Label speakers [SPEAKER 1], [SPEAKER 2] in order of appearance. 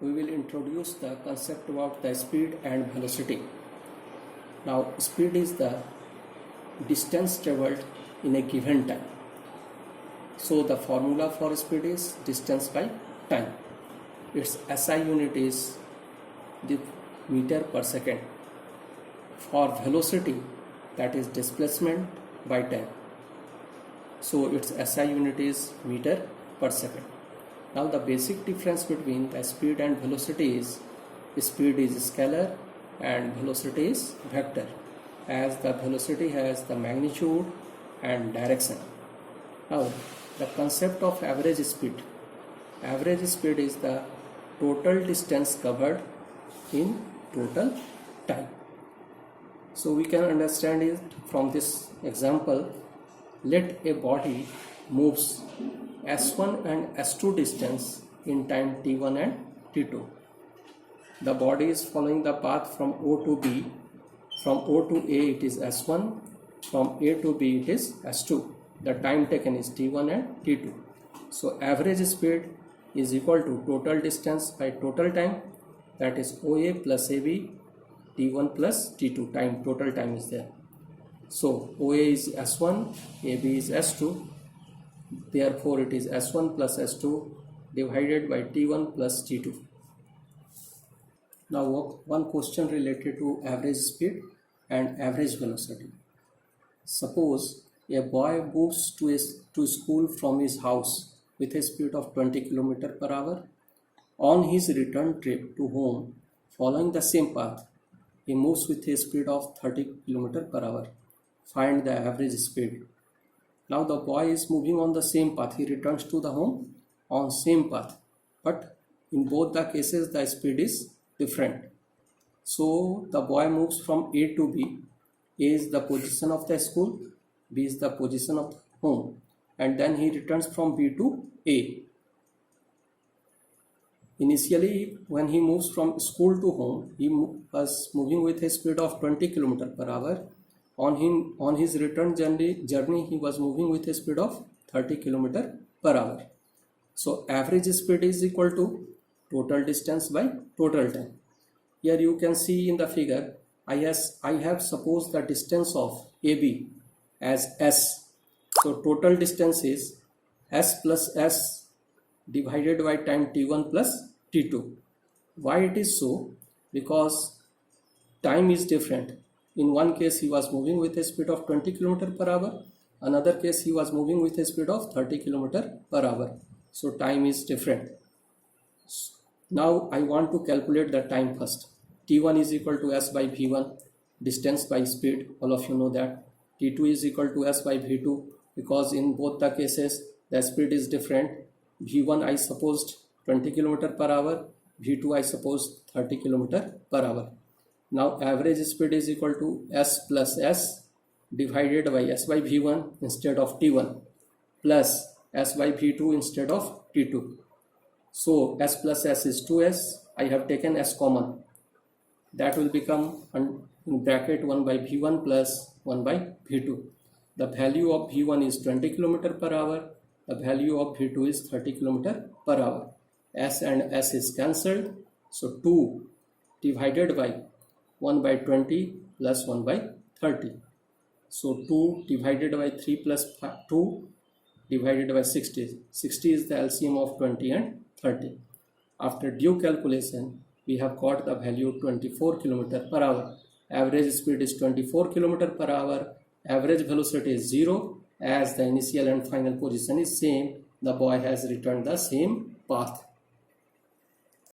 [SPEAKER 1] we will introduce the concept about the speed and velocity. Now, speed is the distance traveled in a given time. So, the formula for speed is distance by time. Its SI unit is the meter per second. For velocity, that is displacement by time. So, its SI unit is meter per second. Now, the basic difference between the speed and velocity is speed is scalar and velocity is vector, as the velocity has the magnitude and direction. Now, the concept of average speed. Average speed is the total distance covered in total time. So we can understand it from this example. Let a body moves S1 and S2 distance in time T1 and T2. The body is following the path from O to B. From O to A it is S1, from A to B it is S2. The time taken is T1 and T2. So average speed is equal to total distance by total time, that is OA plus AB, T1 plus T2, time, total time is there. So OA is S1, AB is S2, therefore it is S1 plus S2 divided by T1 plus T2. Now one question related to average speed and average velocity. Suppose a boy moves to school from his house with a speed of 20 km per hour. On his return trip to home, following the same path, he moves with a speed of 30 km per hour. Find the average speed. Now the boy is moving on the same path. He returns to the home on same path. But in both the cases, the speed is different. So the boy moves from A to B. A is the position of the school. B is the position of the home. And then he returns from B to A. Initially, when he moves from school to home, he was moving with a speed of 20 km per hour. On his return journey, he was moving with a speed of 30 km per hour. So, average speed is equal to total distance by total time. Here you can see in the figure, I have supposed the distance of AB as S. So, total distance is S plus S divided by time T1 plus T2. Why it is so? Because time is different. In one case he was moving with a speed of 20 km per hour. Another case he was moving with a speed of 30 km per hour. So time is different. Now I want to calculate the time first. T1 is equal to S by V1, distance by speed. All of you know that. T2 is equal to S by V2, because in both the cases the speed is different. V1 I supposed 20 km per hour, V2 I supposed 30 km per hour. Now average speed is equal to S plus S divided by S by V1 instead of T1 plus S by V2 instead of T2. So S plus S is 2S. I have taken S common. That will become in bracket 1 by V1 plus 1 by V2. The value of V1 is 20 km per hour. The value of V2 is 30 km per hour. S and S is cancelled. So 2 divided by 1 by 20 plus 1 by 30. So 2 divided by 3 plus 2 divided by 60. 60 is the LCM of 20 and 30. After due calculation, we have got the value 24 km per hour. Average speed is 24 km per hour. Average velocity is 0. As the initial and final position is same, the boy has returned the same path.